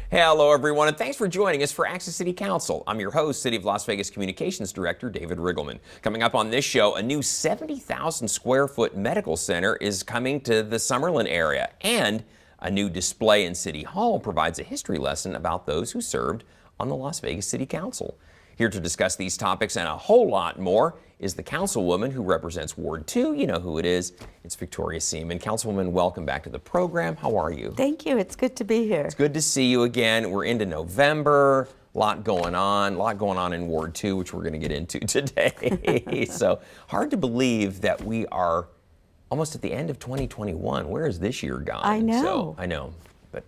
Hello, everyone, and thanks for joining us for Access City Council. I'm your host, City of Las Vegas Communications Director David Riggleman. Coming up on this show, a new 70,000 square foot medical center is coming to the Summerlin area, and a new display in City Hall provides a history lesson about those who served on the Las Vegas City Council. Here to discuss these topics and a whole lot more is the councilwoman who represents Ward 2. You know who it is. It's Victoria Seaman. Councilwoman, welcome back to the program. How are you? Thank you. It's good to be here. It's good to see you again. We're into November. A lot going on in Ward 2, which we're going to get into today. So hard to believe that we are almost at the end of 2021. Where has this year gone? I know. I know, but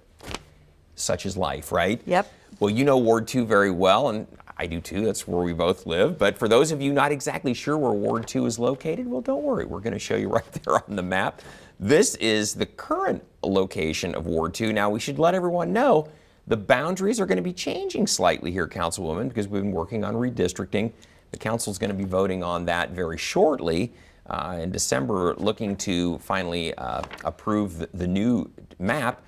such is life, right? Yep. Well, you know Ward 2 very well, and I do too. That's where we both live. But for those of you not exactly sure where Ward 2 is located, well, don't worry. We're going to show you right there on the map. This is the current location of Ward 2. Now, we should let everyone know the boundaries are going to be changing slightly here, Councilwoman, because we've been working on redistricting. The council is going to be voting on that very shortly in December, looking to finally approve the new map.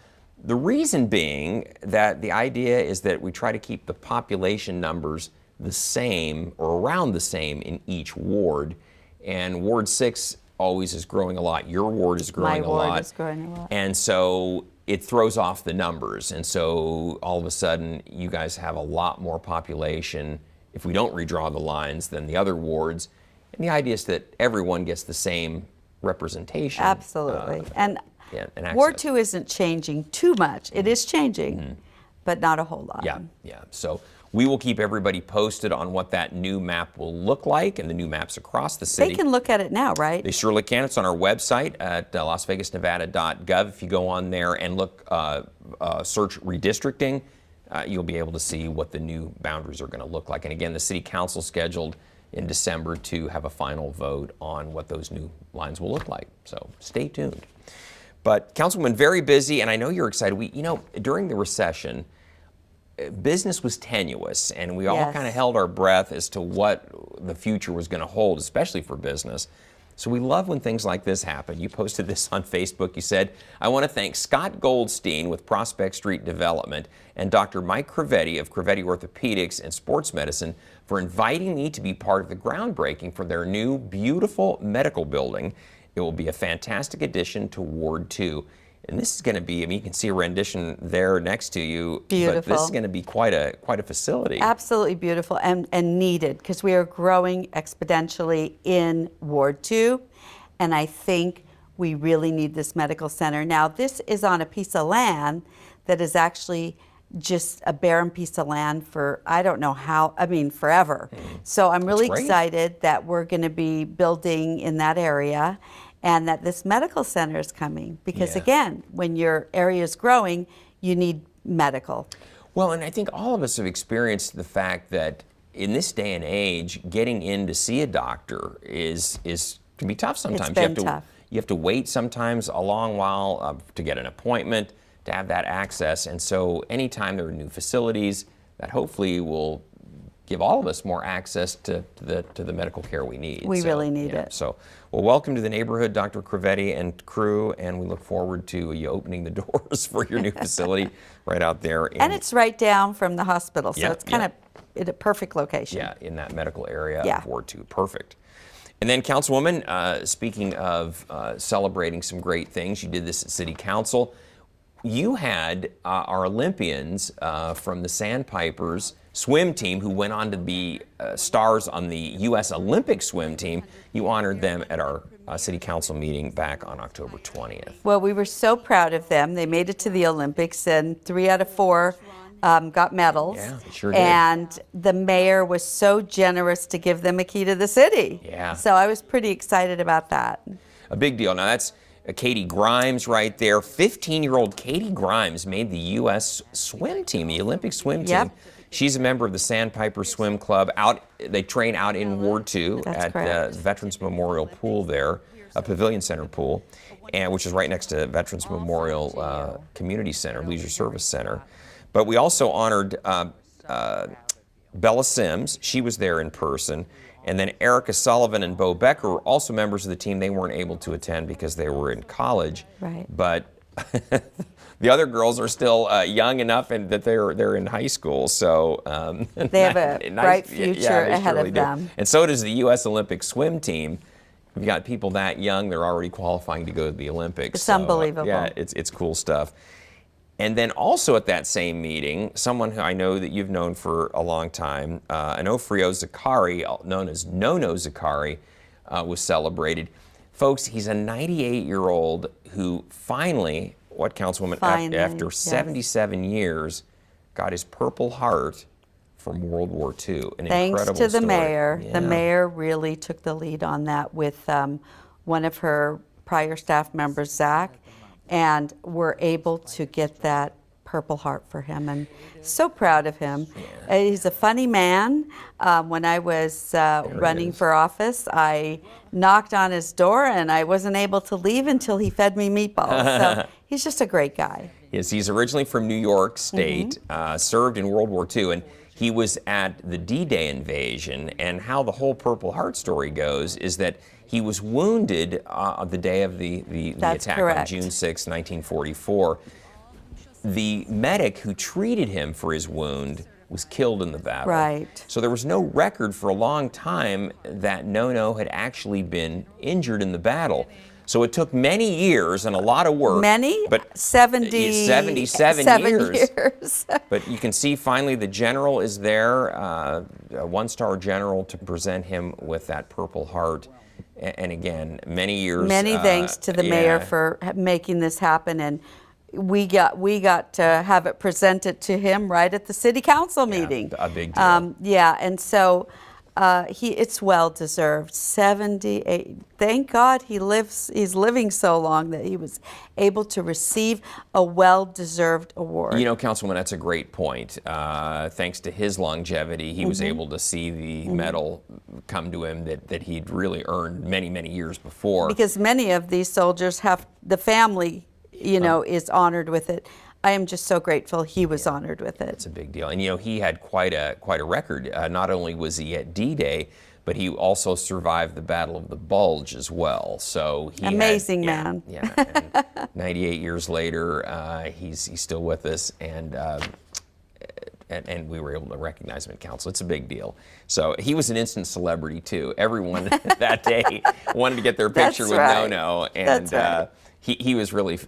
The reason being that the idea is that we try to keep the population numbers the same or around the same in each ward. And Ward 6 always is growing a lot. Your ward is growing a lot. My ward is growing a lot. And so it throws off the numbers. And so all of a sudden you guys have a lot more population if we don't redraw the lines than the other wards. And the idea is that everyone gets the same representation. Absolutely. And access. Ward 2 isn't changing too much. It is changing, but not a whole lot. Yeah. So we will keep everybody posted on what that new map will look like and the new maps across the city. They can look at it now, right? They surely can. It's on our website at lasvegasnevada.gov. If you go on there and look, search redistricting, you'll be able to see what the new boundaries are going to look like. And again, the City Council scheduled in December to have a final vote on what those new lines will look like. So stay tuned. But Councilwoman, very busy, and I know you're excited. During the recession, business was tenuous, and we all kind of held our breath as to what the future was going to hold, especially for business. So we love when things like this happen. You posted this on Facebook. You said, I want to thank Scott Goldstein with Prospect Street Development and Dr. Mike Crevetti of Crevetti Orthopedics and Sports Medicine for inviting me to be part of the groundbreaking for their new beautiful medical building. It will be a fantastic addition to Ward 2. And this is going to be, you can see a rendition there next to you. Beautiful. But this is going to be quite a facility. Absolutely beautiful and needed, because we are growing exponentially in Ward 2. And I think we really need this medical center. Now, this is on a piece of land that is actually just a barren piece of land for, I don't know how, forever. So I'm really excited that we're going to be building in that area and that this medical center is coming. Because again, when your area is growing, you need medical. Well, and I think all of us have experienced the fact that in this day and age, getting in to see a doctor can be tough sometimes. It's been tough. You have to wait sometimes a long while to get an appointment, to have that access. And so anytime there are new facilities, that hopefully will give all of us more access to the medical care we need. We really need it. So, well, welcome to the neighborhood, Dr. Crevetti and crew, and we look forward to you opening the doors for your new facility right out there. And it's right down from the hospital, so it's kind of in a perfect location. Yeah, in that medical area of Ward 2. Perfect. And then, Councilwoman, speaking of celebrating some great things, you did this at City Council. You had our Olympians from the Sandpipers swim team who went on to be stars on the U.S. Olympic swim team. You honored them at our City Council meeting back on October 20th. Well, we were so proud of them. They made it to the Olympics, and 3 out of 4 got medals. Yeah, they sure did. And the mayor was so generous to give them a key to the city. Yeah. So I was pretty excited about that. A big deal. Now that's Katie Grimes right there. 15-year-old Katie Grimes made the U.S. swim team, the Olympic swim team. Yep. She's a member of the Sandpiper Swim Club. They train out in Ward 2 at the Veterans Memorial Pool there, a Pavilion Center pool, which is right next to Veterans Memorial Community Center, Leisure Service Center. But we also honored Bella Sims. She was there in person. And then Erica Sullivan and Bo Becker were also members of the team. They weren't able to attend because they were in college. Right. But The other girls are still young enough and that they're in high school, so They have a bright future they ahead surely of do. them. And so does the U.S. Olympic swim team. We've got people that young; they're already qualifying to go to the Olympics. It's unbelievable. Yeah, it's cool stuff. And then also at that same meeting, someone who I know that you've known for a long time, Onofrio Zakari, known as Nono Zakari, was celebrated. Folks, he's a 98-year-old who finally, what, Councilwoman, after 77 years, got his Purple Heart from World War II. An Thanks incredible to the story. mayor. Yeah. The mayor really took the lead on that with one of her prior staff members, Zach, and we're able to get that Purple Heart for him, and so proud of him. He's a funny man. When I was running for office, I knocked on his door and I wasn't able to leave until he fed me meatballs. So he's just a great guy. Yes, he's originally from New York State, served in World War II, and he was at the D-Day invasion. And how the whole Purple Heart story goes is that he was wounded on the day of the attack on June 6, 1944. The medic who treated him for his wound was killed in the battle. Right. So there was no record for a long time that Nono had actually been injured in the battle. So it took many years and a lot of work. Many? But 77 years. But you can see finally the general is there, a one-star general, to present him with that Purple Heart. And again, many years. Many thanks to the mayor for making this happen, and we got to have it presented to him right at the city council meeting. A big deal. Yeah, and so it's well deserved. 78. Thank God he's living so long that he was able to receive a well-deserved award. You know, Councilwoman, that's a great point. Thanks to his longevity, he was able to see the medal come to him that he'd really earned many, many years before. Because many of these soldiers have the family, is honored with it. I am just so grateful he was honored with it. It's a big deal. And he had quite a record. Not only was he at D-Day, but he also survived the Battle of the Bulge as well. So he amazing man. Yeah. And 98 years later, he's still with us, and we were able to recognize him at council. It's a big deal. So he was an instant celebrity too. Everyone that day wanted to get their picture with Nono, and he was really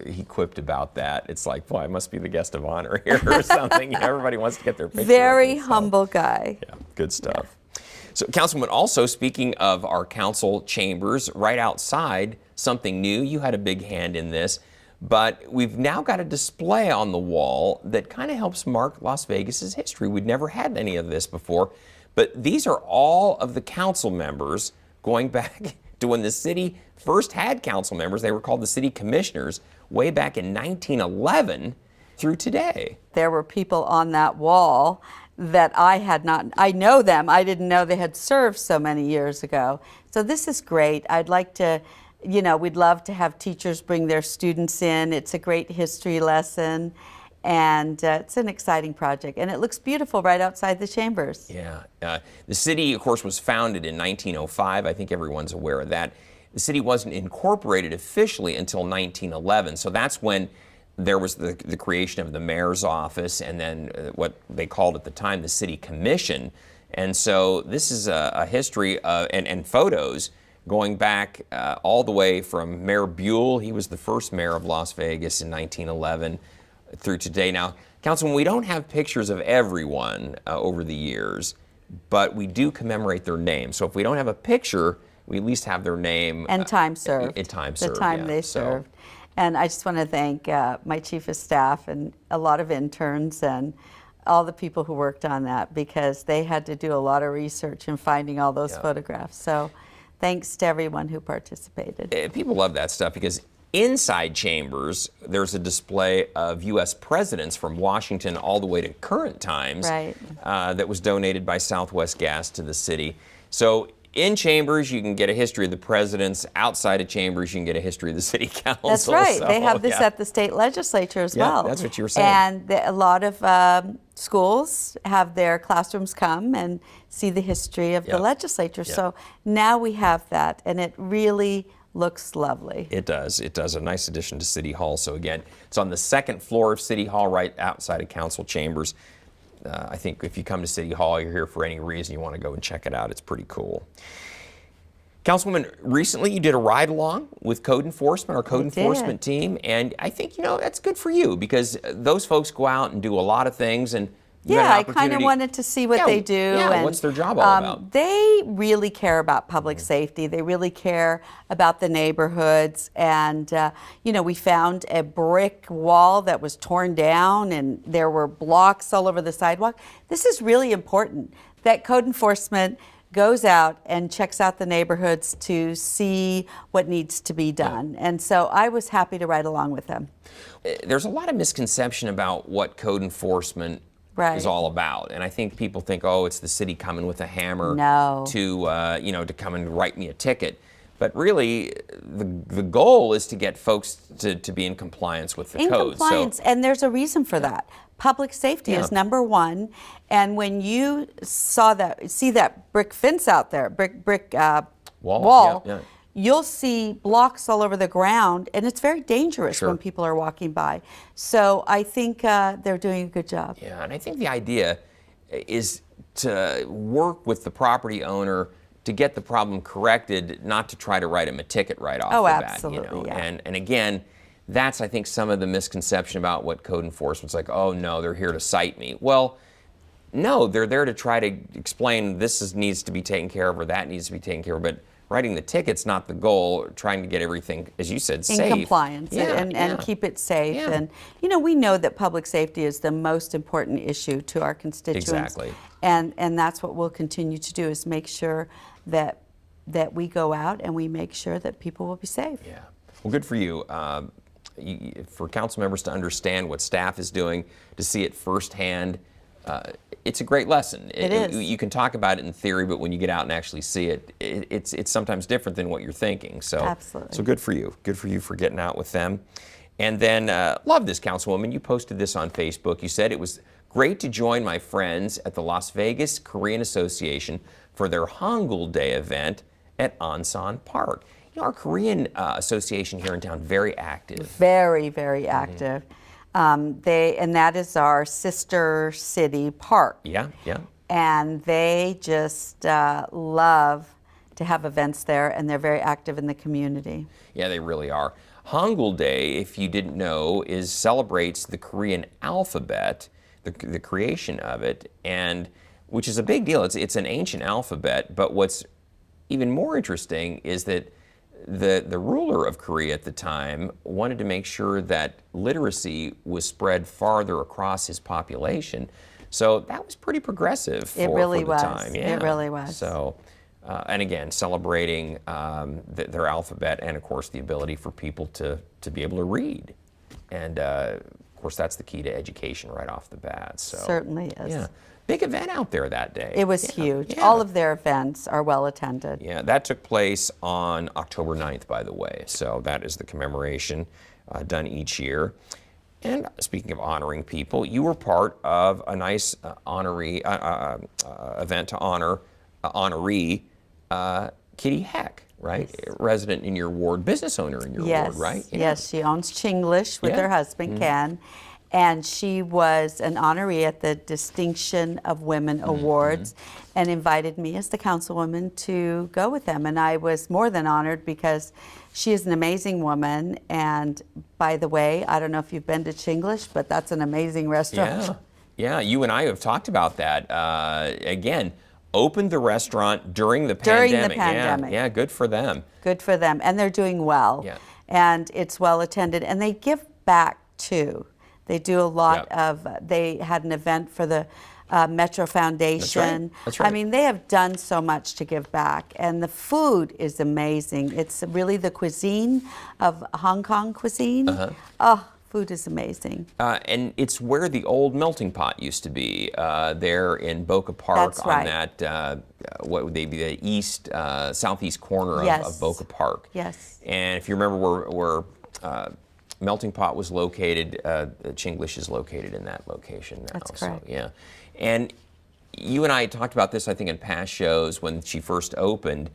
he quipped about that. It's like, boy, I must be the guest of honor here or something. Everybody wants to get their picture. Very humble guy. Yeah, good stuff. Yeah. So, Councilwoman, also speaking of our council chambers, right outside, something new. You had a big hand in this, but we've now got a display on the wall that kind of helps mark Las Vegas's history. We'd never had any of this before, but these are all of the council members going back to when the city first had council members. They were called the city commissioners way back in 1911 through today. There were people on that wall that I know them. I didn't know they had served so many years ago. So this is great. I'd like to, we'd love to have teachers bring their students in. It's a great history lesson. And it's an exciting project, and it looks beautiful right outside the chambers. Yeah. The city, of course, was founded in 1905. I think everyone's aware of that. The city wasn't incorporated officially until 1911, so that's when there was the creation of the mayor's office and then what they called at the time the city commission. And so this is a history and photos going back all the way from Mayor Buell. He was the first mayor of Las Vegas in 1911. Through today. Now, Councilman, we don't have pictures of everyone over the years, but we do commemorate their name. So if we don't have a picture, we at least have their name. And time served. The time they served. And I just want to thank my chief of staff and a lot of interns and all the people who worked on that, because they had to do a lot of research in finding all those photographs. So thanks to everyone who participated. People love that stuff because inside chambers, there's a display of U.S. presidents from Washington all the way to current times that was donated by Southwest Gas to the city. So in chambers, you can get a history of the presidents. Outside of chambers, you can get a history of the city council. That's right. So, they have this at the state legislature as well. That's what you were saying. And a lot of schools have their classrooms come and see the history of the legislature. So now we have that, and it really looks lovely. It does. It does. A nice addition to City Hall. So again, it's on the second floor of City Hall, right outside of Council Chambers. I think if you come to City Hall, you're here for any reason, you want to go and check it out. It's pretty cool. Councilwoman, recently you did a ride along with code enforcement, our code enforcement team, and I think, that's good for you because those folks go out and do a lot of things, and I kind of wanted to see what they do. Yeah, and, what's their job all about? They really care about public safety. They really care about the neighborhoods. And, we found a brick wall that was torn down and there were blocks all over the sidewalk. This is really important that code enforcement goes out and checks out the neighborhoods to see what needs to be done. Yeah. And so I was happy to ride along with them. There's a lot of misconception about what code enforcement is all about. And I think people think, it's the city coming with a hammer to come and write me a ticket. But really, the goal is to get folks to be in compliance with the code. In compliance, and there's a reason for that. Public safety is number one. And when you see that brick fence out there, brick wall, you'll see blocks all over the ground, and it's very dangerous when people are walking by. So I think they're doing a good job. Yeah, and I think the idea is to work with the property owner to get the problem corrected, not to try to write him a ticket right off the bat. Absolutely, yeah. And again, that's, I think, some of the misconception about what code enforcement's like. Oh, no, they're here to cite me. Well, no, they're there to try to explain needs to be taken care of or that needs to be taken care of. But writing the ticket's not the goal. Trying to get everything, as you said, safe. In compliance and keep it safe. Yeah. And, we know that public safety is the most important issue to our constituents. Exactly. And that's what we'll continue to do is make sure that we go out and we make sure that people will be safe. Yeah. Well, good for you. For council members to understand what staff is doing, to see it firsthand, it's a great lesson. It is. You can talk about it in theory, but when you get out and actually see it, it's sometimes different than what you're thinking. So, absolutely. So good for you. Good for you for getting out with them. And then, love this, Councilwoman. You posted this on Facebook. You said it was great to join my friends at the Las Vegas Korean Association for their Hangul Day event at Ansan Park. Our Korean Association here in town, very active. Very, very active. And that is our sister city park. Yeah. And they just love to have events there, and they're very active in the community. Yeah, they really are. Hangul Day, if you didn't know, celebrates the Korean alphabet, the creation of it, and which is a big deal. It's an ancient alphabet, but what's even more interesting is that the ruler of Korea at the time wanted to make sure that literacy was spread farther across his population. So that was pretty progressive for the time. Yeah. It really was. So, and again, celebrating their alphabet and, of course, the ability for people to be able to read. And, of course, that's the key to education right off the bat. So, certainly is. Yeah. Big event out there that day. It was huge. Yeah. All of their events are well attended. Yeah, that took place on October 9th, by the way. So that is the commemoration done each year. And speaking of honoring people, you were part of a nice honoree event to honor honoree Kitty Heck, right? Yes. Resident in your ward, business owner in your ward, right? Yeah. Yes, she owns Chinglish with her husband, Ken. And she was an honoree at the Distinction of Women Awards and invited me as the councilwoman to go with them. And I was more than honored because she is an amazing woman. And by the way, I don't know if you've been to Chinglish, but that's an amazing restaurant. Yeah, you and I have talked about that. Again, opened the restaurant during the pandemic. During the pandemic. Yeah, good for them. Good for them. And they're doing well. Yeah. And it's well attended. And they give back too. They do a lot of, they had an event for the Metro Foundation. That's right. I mean, they have done so much to give back. And the food is amazing. It's really the cuisine of Hong Kong cuisine. Oh, food is amazing. And it's where the old melting pot used to be, there in Boca Park. That's right. On that, what would they be, the southeast corner of Boca Park. Yes. And if you remember where Melting Pot was located, Chinglish is located in that location now. That's correct. So, yeah. And you and I talked about this, I think, in past shows when she first opened,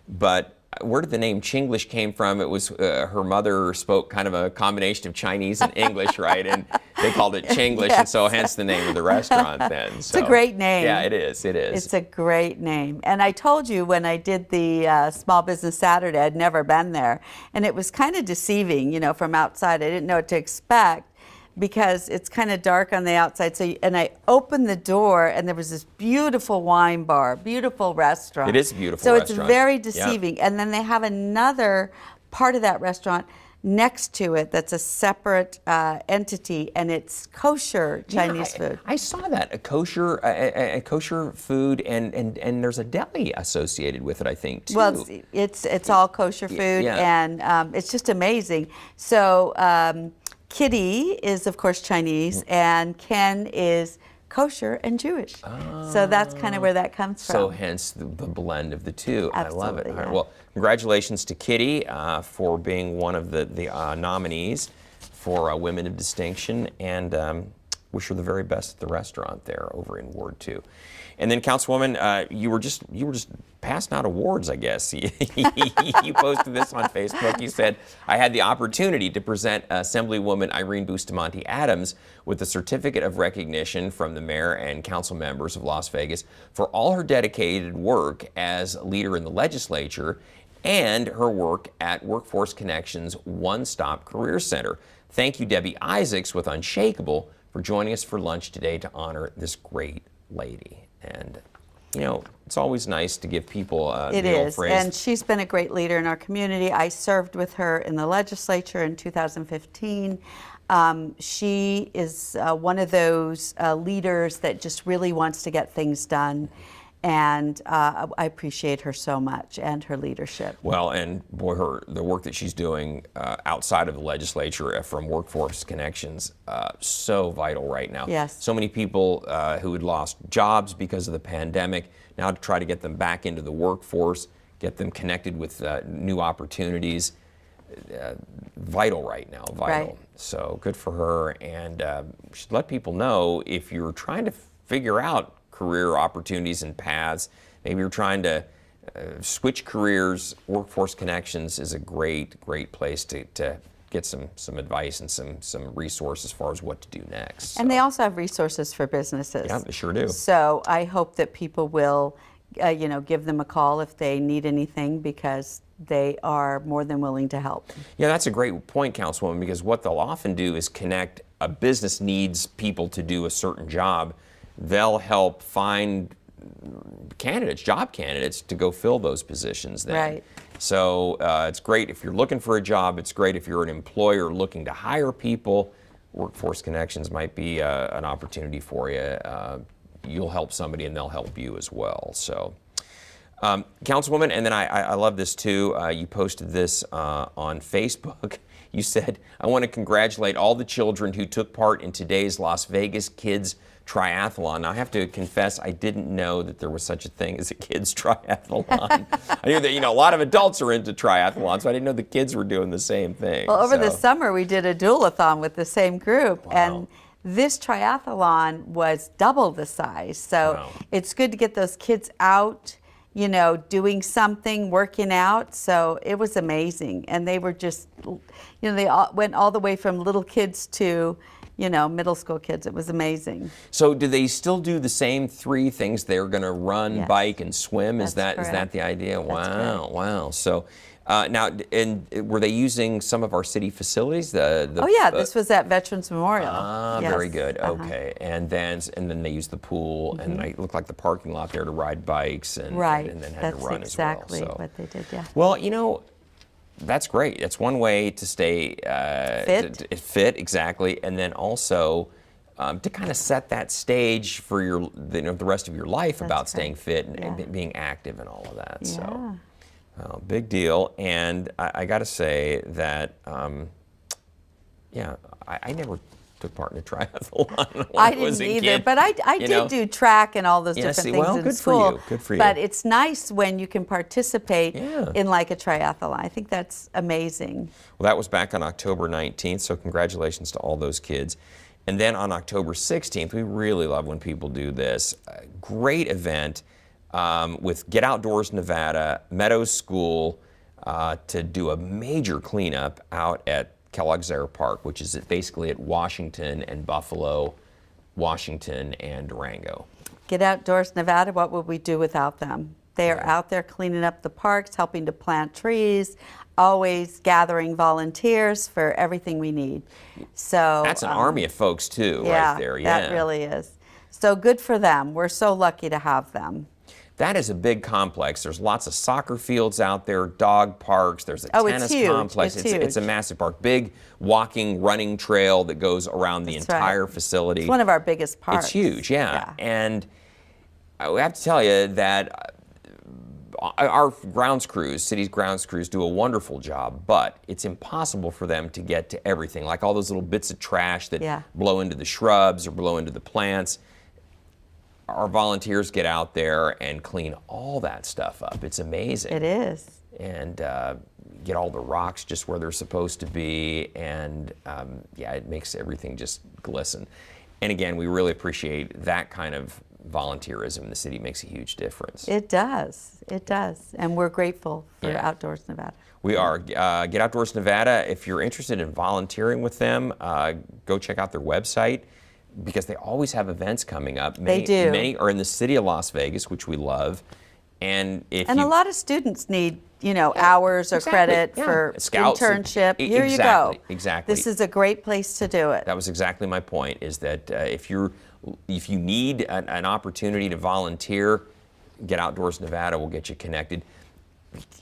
but where did the name Chinglish came from? It was her mother spoke kind of a combination of Chinese and English, right? And they called it Chinglish, and so hence the name of the restaurant then. So, it's a great name. Yeah, it is. It is. It's a great name. And I told you when I did the Small Business Saturday, I'd never been there. And it was kind of deceiving, you know, from outside. I didn't know what to expect because it's kind of dark on the outside. And I opened the door and there was this beautiful wine bar, beautiful restaurant. It is a beautiful so restaurant. It's very deceiving. Yeah. And then they have another part of that restaurant next to it that's a separate entity, and it's kosher Chinese food. I saw that, a kosher food, and there's a deli associated with it, I think, too. Well, it's all kosher food, and it's just amazing. So Kitty is, of course, Chinese, and Ken is kosher and Jewish. So that's kind of where that comes from. So hence the blend of the two. Absolutely, I love it. yeah. All right, well, congratulations to Kitty for being one of the nominees for Women of Distinction, and wish her the very best at the restaurant there over in Ward 2. And then, Councilwoman, you were just passing out awards, I guess. You posted this on Facebook. You said, I had the opportunity to present Assemblywoman Irene Bustamante Adams with a certificate of recognition from the mayor and council members of Las Vegas for all her dedicated work as leader in the legislature and her work at Workforce Connections One-Stop Career Center. Thank you, Debbie Isaacs with Unshakable, for joining us for lunch today to honor this great lady. And, you know, it's always nice to give people It the old is, phrase. and she's been a great leader in our community. I served with her in the legislature in 2015. She is one of those leaders that just really wants to get things done. And I appreciate her so much and her leadership. Well, and boy, the work that she's doing outside of the legislature from Workforce Connections, so vital right now. Yes. So many people who had lost jobs because of the pandemic, now to try to get them back into the workforce, get them connected with new opportunities. Vital right now, vital. Right. So good for her, and should let people know if you're trying to figure out career opportunities and paths. Maybe you're trying to switch careers. Workforce Connections is a great place to get some advice and some resources as far as what to do next. And they also have resources for businesses. Yeah, they sure do. So I hope that people will, give them a call if they need anything, because they are more than willing to help. Yeah, that's a great point, Councilwoman, because what they'll often do is connect. A business needs people to do a certain job. They'll help find candidates, job candidates, to go fill those positions then. Right. So it's great if you're looking for a job. It's great if you're an employer looking to hire people. Workforce Connections might be an opportunity for you. You'll help somebody and they'll help you as well. So, Councilwoman, and then I love this too. You posted this on Facebook. You said, I want to congratulate all the children who took part in today's Las Vegas Kids Triathlon. Now, I have to confess, I didn't know that there was such a thing as a kids triathlon. I knew that, a lot of adults are into triathlons, so I didn't know the kids were doing the same thing. Well, over the summer, we did a dual-a-thon with the same group. Wow. And this triathlon was double the size. So It's good to get those kids out, doing something, working out. So it was amazing. And they were just, they all went all the way from little kids to, middle school kids. It was amazing. So do they still do the same three things? They're going to run, Yes. bike, and swim? That's Is that correct. the idea? That's Wow, correct. wow. So now, and were they using some of our city facilities? This was at Veterans Memorial. Yes. Very good. Uh-huh. Okay, and then they used the pool, and it looked like the parking lot there to ride bikes, and Right. and then had That's to run exactly as well. So. what they did, yeah. Well, that's great. That's one way to stay Fit. fit, exactly, and then also to kind of set that stage for the rest of your life about correct. staying fit and Yeah. being active and all of that. Yeah. So, big deal. And I got to say that, I never took part in a triathlon when I was didn't a either, kid. but I did do track and all those Yeah, different see, things well, in good for school. you, good for you. But it's nice when you can participate Yeah. in like a triathlon. I think that's amazing. Well, that was back on October 19th, so congratulations to all those kids. And then on October 16th, we really love when people do this. A great event with Get Outdoors Nevada, Meadows School, to do a major cleanup out at Kellogg's Air Park, which is basically at Washington and Buffalo, Washington and Durango. Get Outdoors Nevada, what would we do without them? They are out there cleaning up the parks, helping to plant trees, always gathering volunteers for everything we need. So that's an army of folks too, right there. Yeah, that really is. So good for them. We're so lucky to have them. That is a big complex. There's lots of soccer fields out there, dog parks. There's a tennis complex. It's a massive park. Big walking, running trail that goes around the entire facility. It's one of our biggest parks. It's huge, yeah. And I have to tell you that our grounds crews, city's grounds crews, do a wonderful job, but it's impossible for them to get to everything, like all those little bits of trash that blow into the shrubs or blow into the plants. Our volunteers get out there and clean all that stuff up. It's amazing. It is. And get all the rocks just where they're supposed to be, and yeah, it makes everything just glisten. And again, we really appreciate that kind of volunteerism in the city. Makes a huge difference. It does. It does. And we're grateful for Outdoors Nevada. We are. Get Outdoors Nevada. If you're interested in volunteering with them, go check out their website, because they always have events coming up. They do. Many are in the city of Las Vegas, which we love. And a lot of students need, hours or credit for Scouts internship. Here you go. Exactly. This is a great place to do it. That was exactly my point, is that if you need an opportunity to volunteer, Get Outdoors Nevada will get you connected.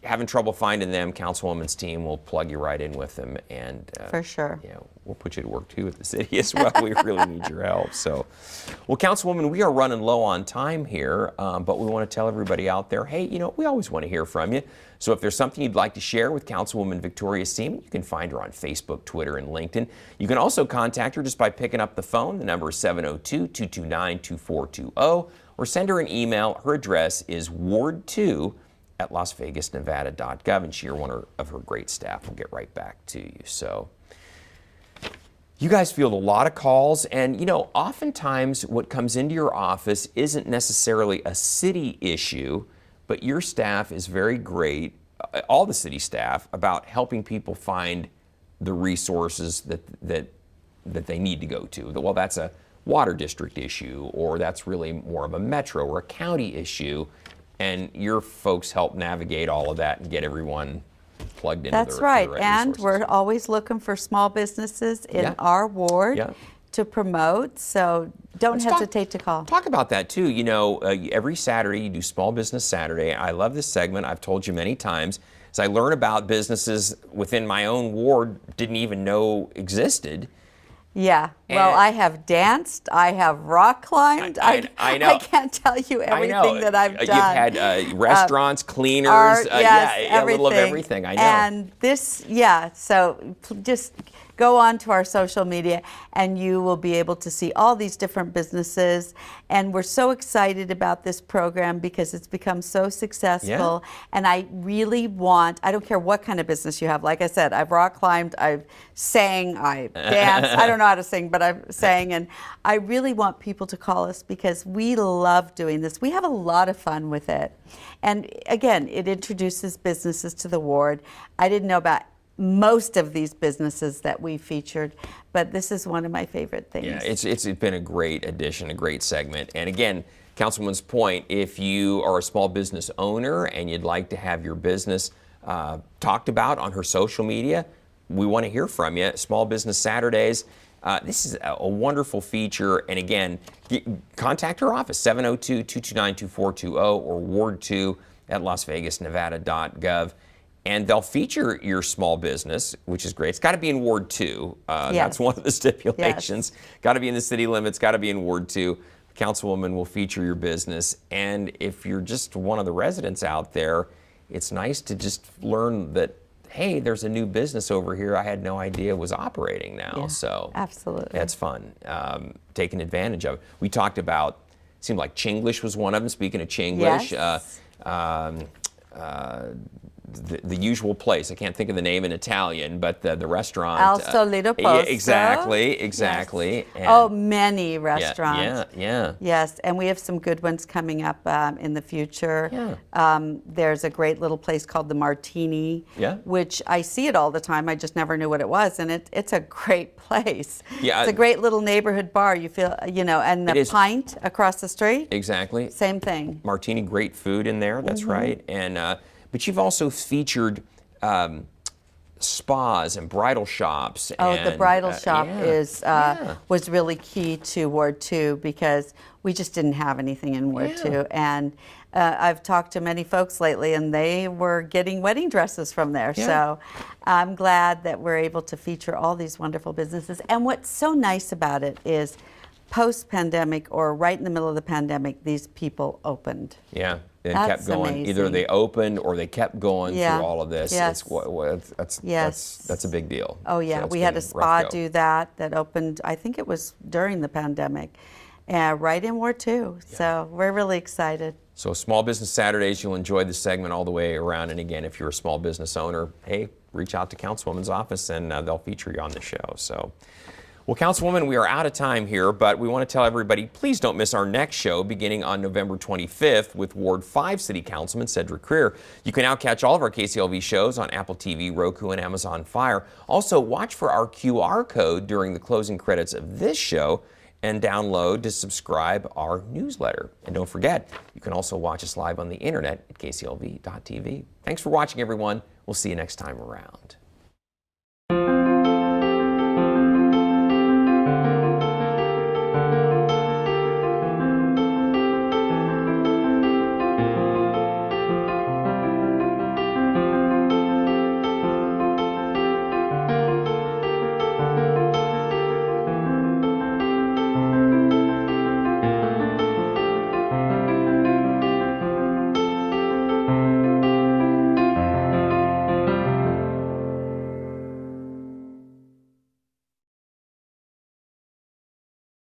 Having trouble finding them, Councilwoman's team will plug you right in with them, and for sure, we'll put you to work too at the city as well. We really need your help. So, well, Councilwoman, we are running low on time here, but we want to tell everybody out there, hey, we always want to hear from you. So if there's something you'd like to share with Councilwoman Victoria Seaman, you can find her on Facebook, Twitter, and LinkedIn. You can also contact her just by picking up the phone. The number is 702-229-2420, or send her an email. Her address is ward2@lasvegasnevada.gov, and she or one of her great staff will get right back to you. So you guys field a lot of calls, and oftentimes what comes into your office isn't necessarily a city issue, but your staff is very great, all the city staff, about helping people find the resources that they need to go to. Well, that's a water district issue, or that's really more of a metro or a county issue. And your folks help navigate all of that and get everyone plugged into That's right. And resources. We're always looking for small businesses in our ward to promote. So don't hesitate to call. Talk about that too. Every Saturday you do Small Business Saturday. I love this segment. I've told you many times. As I learn about businesses within my own ward didn't even know existed. Yeah. Well, I have danced. I have rock climbed. I know. I can't tell you everything that I've done. You've had restaurants, cleaners, art, a everything. little of everything. I know. And this, so just go on to our social media and you will be able to see all these different businesses. And we're so excited about this program because it's become so successful. And I really I don't care what kind of business you have. Like I said, I've rock climbed, I've sang, I danced. I don't know how to sing, but I've sang. And I really want people to call us because we love doing this. We have a lot of fun with it. And again, it introduces businesses to the ward. I didn't know about most of these businesses that we featured, but this is one of my favorite things. Yeah, it's been a great addition, a great segment. And again, Councilwoman's point, if you are a small business owner and you'd like to have your business talked about on her social media, we want to hear from you. Small Business Saturdays. This is a wonderful feature. And again, contact her office, 702-229-2420 or ward2@lasvegasnevada.gov. And they'll feature your small business, which is great. It's got to be in Ward 2. That's one of the stipulations. Got to be in the city limits, got to be in Ward 2. Councilwoman will feature your business. And if you're just one of the residents out there, it's nice to just learn that, hey, there's a new business over here I had no idea was operating now. Yeah, so absolutely. That's fun, taking advantage of it. We talked about, it seemed like Chinglish was one of them. Speaking of Chinglish, yes. the usual place. I can't think of the name in Italian, but the restaurant. Al Solito Yeah, Posto. exactly. Yes. And Oh, many restaurants. Yeah. Yes, and we have some good ones coming up in the future. Yeah. There's a great little place called the Martini, Yeah. which I see it all the time. I just never knew what it was, and it's a great place. Yeah, it's a great little neighborhood bar. You feel, and It the is. Pint across the street. Exactly. Same thing. Martini, great food in there. That's Mm-hmm. right. And but you've also featured spas and bridal shops. Oh, the and, bridal shop yeah. was really key to Ward 2 because we just didn't have anything in Ward 2. And I've talked to many folks lately, and they were getting wedding dresses from there. Yeah. So I'm glad that we're able to feature all these wonderful businesses. And what's so nice about it is post-pandemic or right in the middle of the pandemic, these people opened. Yeah. And That's kept going. amazing. Either they opened or they kept going Yeah. through all of this. Yes. That's a big deal. Oh yeah, So it's we had been a rough spa go. do that opened, I think it was during the pandemic, right in Ward 2. So we're really excited. So Small Business Saturdays, you'll enjoy the segment all the way around. And again, if you're a small business owner, hey, reach out to Councilwoman's office and they'll feature you on the show. So. Well, Councilwoman, we are out of time here, but we want to tell everybody, please don't miss our next show beginning on November 25th with Ward 5 City Councilman Cedric Creer. You can now catch all of our KCLV shows on Apple TV, Roku, and Amazon Fire. Also, watch for our QR code during the closing credits of this show and download to subscribe our newsletter. And don't forget, you can also watch us live on the internet at kclv.tv. Thanks for watching, everyone. We'll see you next time around.